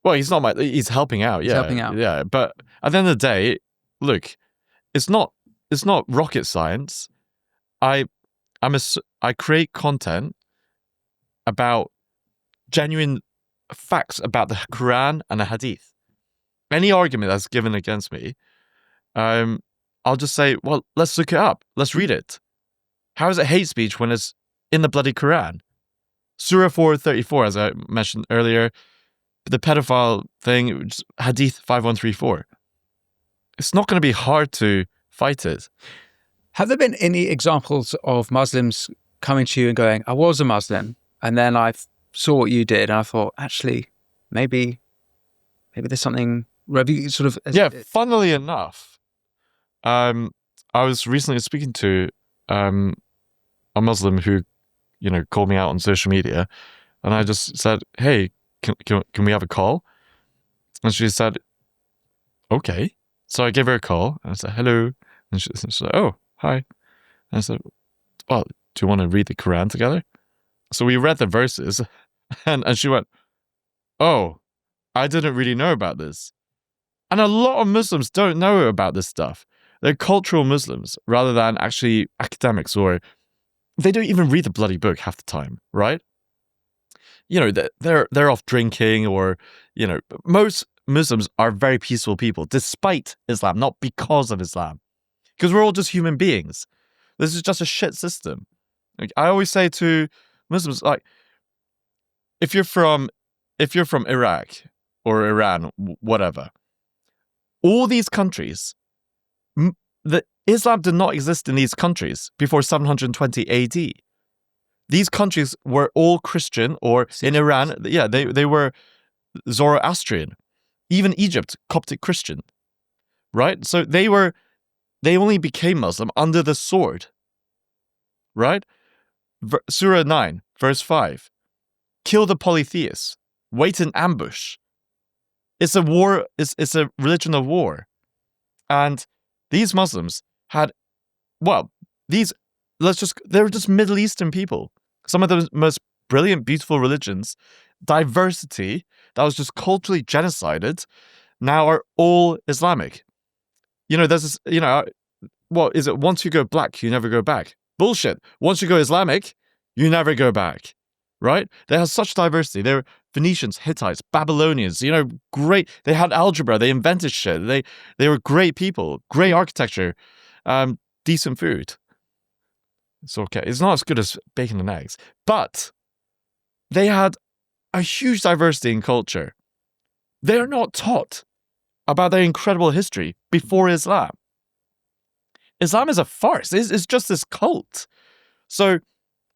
[SPEAKER 2] Well, he's helping out. Yeah,
[SPEAKER 1] he's helping out.
[SPEAKER 2] Yeah, but at the end of the day, look, it's not rocket science. I create content about genuine facts about the Quran and the Hadith. Any argument that's given against me, I'll just say, well, let's look it up. Let's read it. How is it hate speech when it's in the bloody Quran? Surah 4:34, as I mentioned earlier, the pedophile thing, Hadith 5134. It's not going to be hard to fight it.
[SPEAKER 1] Have there been any examples of Muslims coming to you and going, I was a Muslim, and then I saw what you did, and I thought, actually, maybe there's something...
[SPEAKER 2] Funnily enough, I was recently speaking to a Muslim who, called me out on social media, and I just said, hey, can we have a call? And she said, okay. So I gave her a call, and I said, hello. And she said, oh, hi. And I said, well, do you want to read the Quran together? So we read the verses, and she went, oh, I didn't really know about this. And a lot of Muslims don't know about this stuff. They're cultural Muslims rather than actually academics, or they don't even read the bloody book half the time, right? They're off drinking, or, most Muslims are very peaceful people, despite Islam, not because of Islam. Because we're all just human beings. This is just a shit system. Like, I always say to Muslims, like, if you're from Iraq or Iran, whatever, all these countries, the Islam did not exist in these countries before 720 AD. These countries were all Christian, or in Iran, they were Zoroastrian. Even Egypt, Coptic Christian, right? So they only became Muslim under the sword, right? Surah 9, verse 5, kill the polytheists, wait in ambush. It's a war. It's a religion of war, and these Muslims had, they're just Middle Eastern people. Some of the most brilliant, beautiful religions, diversity that was just culturally genocided, now are all Islamic. There's this, what is it? Once you go black, you never go back. Bullshit. Once you go Islamic, you never go back. Right? They have such diversity. They're Phoenicians, Hittites, Babylonians, great. They had algebra. They invented shit. They were great people, great architecture, decent food. It's okay. It's not as good as bacon and eggs, but they had a huge diversity in culture. They're not taught about their incredible history before Islam. Islam is a farce. It's just this cult. So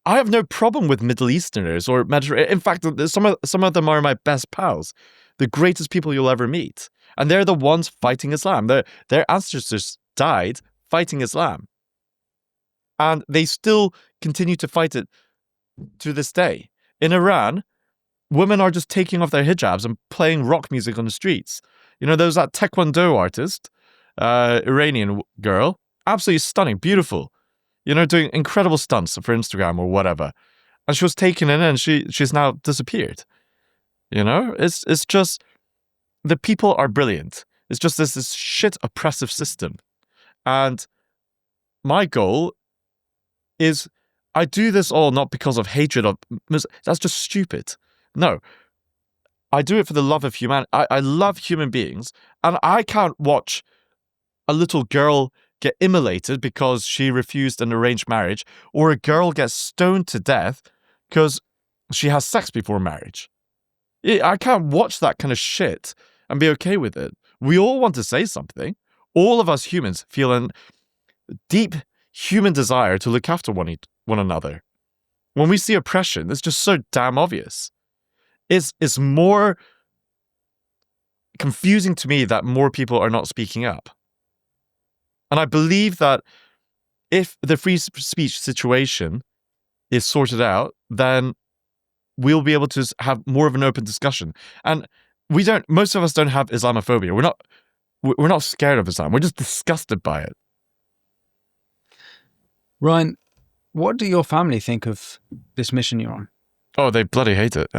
[SPEAKER 2] I have no problem with Middle Easterners or Mediterranean. In fact, some of them are my best pals, the greatest people you'll ever meet. And they're the ones fighting Islam. Their ancestors died fighting Islam. And they still continue to fight it to this day. In Iran, women are just taking off their hijabs and playing rock music on the streets. There's that Taekwondo artist, Iranian girl, absolutely stunning, beautiful. Doing incredible stunts for Instagram or whatever. And she was taken in and she's now disappeared. It's just, the people are brilliant. It's just this shit oppressive system. And my goal is, I do this all not because of hatred of Muslims. That's just stupid. No. I do it for the love of humanity. I love human beings. And I can't watch a little girl get immolated because she refused an arranged marriage, or a girl gets stoned to death because she has sex before marriage. I can't watch that kind of shit and be okay with it. We all want to say something. All of us humans feel a deep human desire to look after one another. When we see oppression, it's just so damn obvious. It's more confusing to me that more people are not speaking up. And I believe that if the free speech situation is sorted out, then we'll be able to have more of an open discussion. And most of us don't have Islamophobia. We're not scared of Islam. We're just disgusted by it.
[SPEAKER 1] Ryan, what do your family think of this mission you're on?
[SPEAKER 2] Oh, they bloody hate it.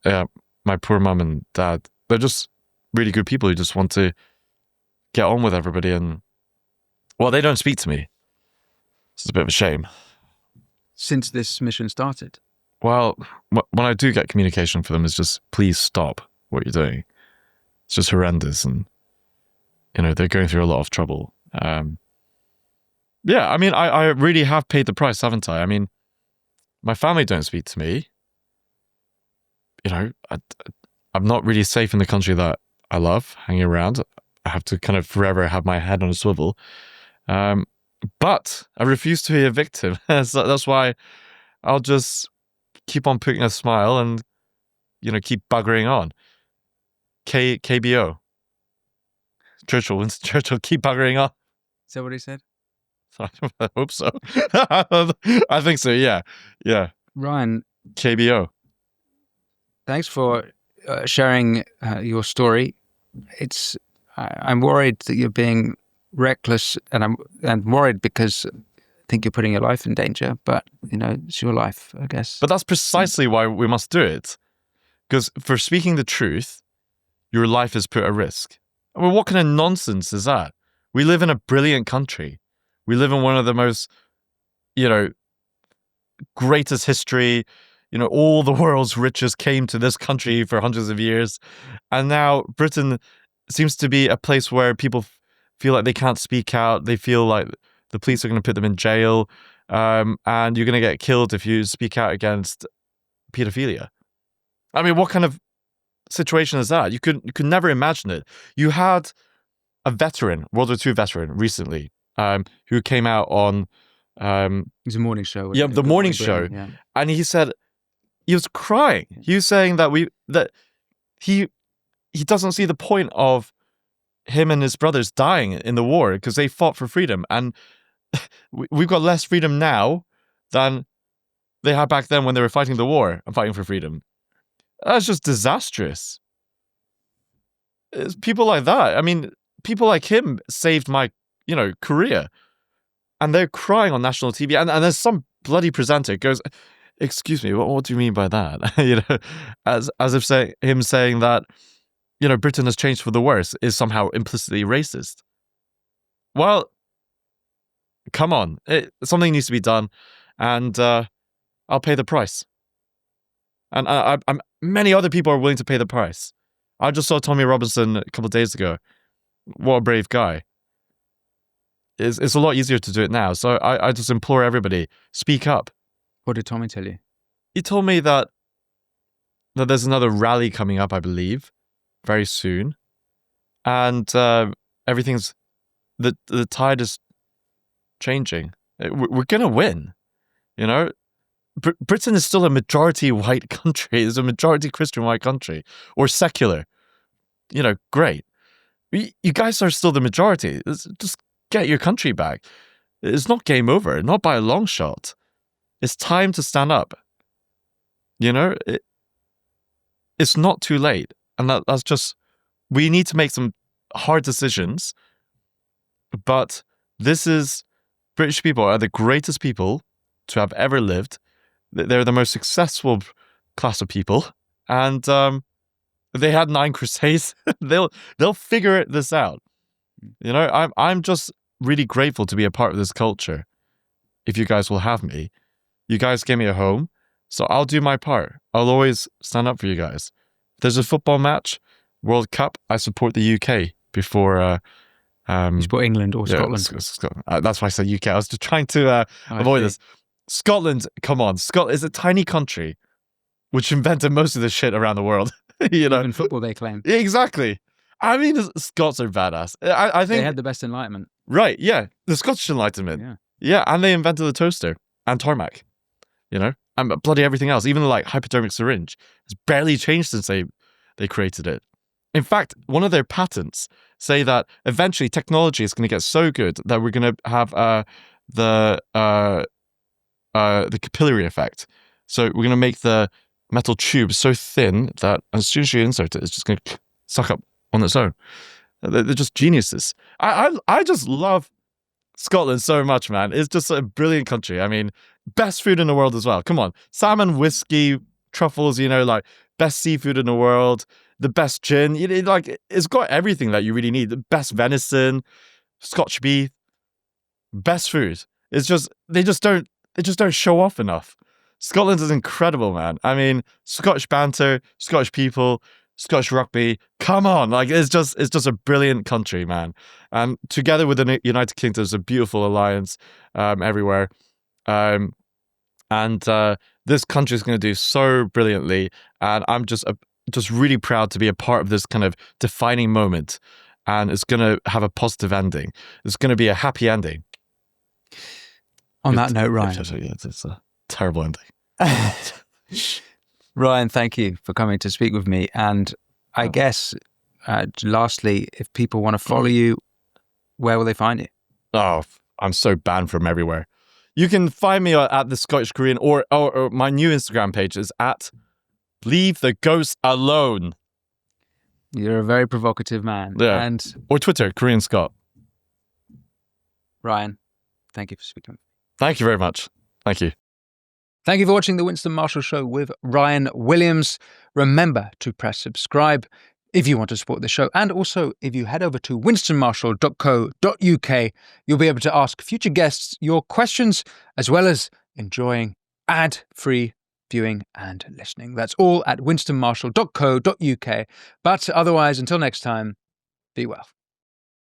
[SPEAKER 2] Yeah, my poor mum and dad, they're just really good people who just want to get on with everybody. And, well, they don't speak to me. It's a bit of a shame.
[SPEAKER 1] Since this mission started?
[SPEAKER 2] Well, when I do get communication for them, it's just, please stop what you're doing. It's just horrendous. And, they're going through a lot of trouble. Yeah, I mean, I really have paid the price, haven't I? I mean, my family don't speak to me. I'm not really safe in the country that I love, hanging around. I have to kind of forever have my head on a swivel. But I refuse to be a victim. So that's why I'll just keep on putting a smile and, keep buggering on. KBO. Winston Churchill, keep buggering on.
[SPEAKER 1] Is that what he said?
[SPEAKER 2] I hope so. I think so, yeah. Yeah.
[SPEAKER 1] Ryan.
[SPEAKER 2] KBO.
[SPEAKER 1] Thanks for sharing your story. I'm worried that you're being reckless, and I'm worried because I think you're putting your life in danger, but, it's your life, I guess.
[SPEAKER 2] But that's precisely why we must do it. Because for speaking the truth, your life is put at risk. I mean, what kind of nonsense is that? We live in a brilliant country. We live in one of the most, greatest history. All the world's richest came to this country for hundreds of years. And now Britain seems to be a place where people feel like they can't speak out. They feel like the police are going to put them in jail. And you're going to get killed if you speak out against pedophilia. I mean, what kind of situation is that? You could never imagine it. You had a veteran, World War II veteran, recently, who came out on...
[SPEAKER 1] it was a morning show.
[SPEAKER 2] Yeah, the morning show. Yeah. And he said, he was crying. He was saying that he doesn't see the point of him and his brothers dying in the war because they fought for freedom. And we've got less freedom now than they had back then when they were fighting the war and fighting for freedom. That's just disastrous. It's people like that. I mean, people like him saved my, career. And they're crying on national TV. And there's some bloody presenter goes, excuse me, what do you mean by that? As if saying that, Britain has changed for the worse is somehow implicitly racist. Well, come on. Something needs to be done. And I'll pay the price. And many other people are willing to pay the price. I just saw Tommy Robinson a couple of days ago. What a brave guy. It's a lot easier to do it now. So I just implore everybody, speak up.
[SPEAKER 1] What did Tommy tell you?
[SPEAKER 2] He told me that there's another rally coming up, I believe, very soon. And the tide is changing. We're going to win, Britain is still a majority white country. It's a majority Christian white country. Or secular. Great. You guys are still the majority. Just get your country back. It's not game over. Not by a long shot. It's time to stand up. It's not too late. And that's just... We need to make some hard decisions. But British people are the greatest people to have ever lived. They're the most successful class of people, and they had 9 crusades. They'll figure this out. I'm just really grateful to be a part of this culture. If you guys will have me, you guys gave me a home, so I'll do my part. I'll always stand up for you guys. If there's a football match, World Cup, I support the UK before.
[SPEAKER 1] You support England or Scotland?
[SPEAKER 2] Scotland. That's why I said UK. I was just trying to avoid this. Scotland, come on. Scotland is a tiny country which invented most of the shit around the world.
[SPEAKER 1] Even football, they claim.
[SPEAKER 2] Exactly. I mean, the Scots are badass. I think
[SPEAKER 1] they had the best Enlightenment.
[SPEAKER 2] Right, yeah. The Scottish Enlightenment. Yeah, and they invented the toaster and tarmac. And bloody everything else. Even the hypodermic syringe. It's barely changed since they created it. In fact, one of their patents say that eventually technology is going to get so good that we're going to have the capillary effect. So we're going to make the metal tube so thin that as soon as you insert it, it's just going to suck up on its own. They're just geniuses. I just love Scotland so much, man. It's just a brilliant country. I mean, best food in the world as well. Come on. Salmon, whiskey, truffles, like best seafood in the world, the best gin. It's got everything that you really need. The best venison, Scotch beef, best food. It's just, they just don't show off enough. Scotland is incredible, man. I mean, Scottish banter, Scottish people, Scottish rugby. Come on, it's just a brilliant country, man. And together with the United Kingdom, it's a beautiful alliance everywhere. And this country is going to do so brilliantly, and I'm just really proud to be a part of this kind of defining moment. And it's going to have a positive ending. It's going to be a happy ending.
[SPEAKER 1] On that note, Ryan.
[SPEAKER 2] It's a terrible ending.
[SPEAKER 1] Ryan, thank you for coming to speak with me. And I guess, lastly, if people want to follow you, where will they find you?
[SPEAKER 2] Oh, I'm so banned from everywhere. You can find me at the Scottish Korean, or my new Instagram page is at Leave the Ghost Alone.
[SPEAKER 1] You're a very provocative man.
[SPEAKER 2] Yeah. Or Twitter, Korean Scott.
[SPEAKER 1] Ryan, thank you for speaking.
[SPEAKER 2] Thank you very much. Thank you.
[SPEAKER 1] Thank you for watching The Winston Marshall Show with Ryan Williams. Remember to press subscribe if you want to support the show. And also, if you head over to winstonmarshall.co.uk, you'll be able to ask future guests your questions, as well as enjoying ad-free viewing and listening. That's all at winstonmarshall.co.uk. But otherwise, until next time, be well.